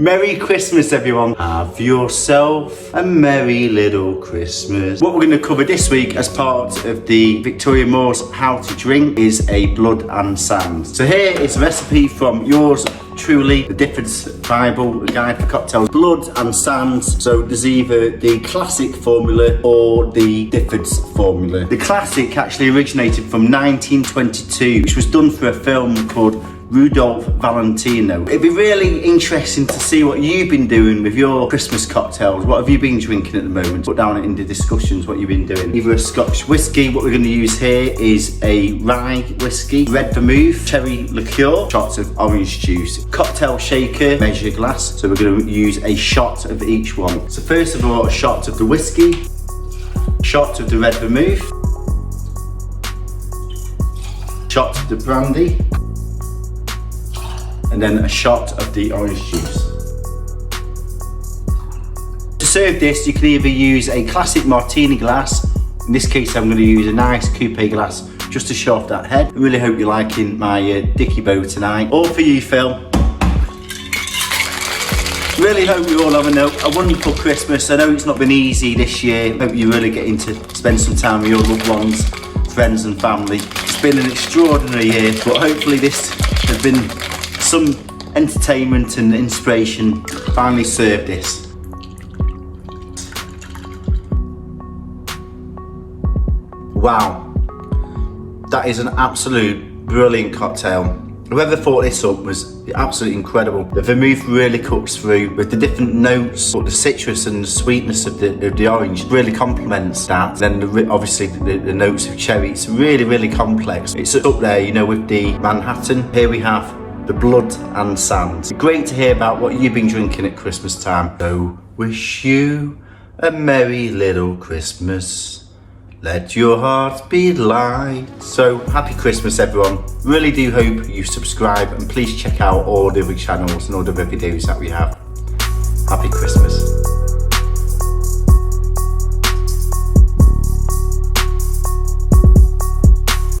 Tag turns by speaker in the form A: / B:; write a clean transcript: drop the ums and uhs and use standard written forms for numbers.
A: Merry Christmas, everyone. Have yourself a merry little Christmas. What we're going to cover this week as part of the Victoria Moore's How to Drink is a Blood and Sands. So here is a recipe from yours truly, the Difford's Bible, a guide for cocktails. Blood and Sands. So there's either the classic formula or the Difford's formula. The classic actually originated from 1922, which was done for a film called Rudolph Valentino. It'd be really interesting to see what you've been doing with your Christmas cocktails. What have you been drinking at the moment? Put down in the discussions what you've been doing. Either a Scotch whiskey, what we're going to use here is a rye whiskey, red vermouth, cherry liqueur, shots of orange juice, cocktail shaker, measure glass. So we're going to use a shot of each one. So first of all, a shot of the whiskey, shot of the red vermouth, shot of the brandy, and then a shot of the orange juice. To serve this, you can either use a classic martini glass. In this case, I'm going to use a nice coupe glass just to show off that head. I really hope you're liking my dicky bow tonight. All for you, Phil. Really hope you all having a wonderful Christmas. I know it's not been easy this year. Hope you're really getting to spend some time with your loved ones, friends and family. It's been an extraordinary year, but hopefully this has been some entertainment and inspiration. Finally served this. Wow, that is an absolute brilliant cocktail. Whoever thought this up was absolutely incredible. The vermouth really cuts through with the different notes, but the citrus and the sweetness of the orange really complements that. Then obviously the notes of cherry, it's really, really complex. It's up there, you know, with the Manhattan. Here we have the Blood and Sands. Great to hear about what you've been drinking at Christmas time. So wish you a merry little Christmas. Let your hearts be light. So happy Christmas, everyone. Really do hope you subscribe, and please check out all the other channels and all the other videos that we have. Happy Christmas.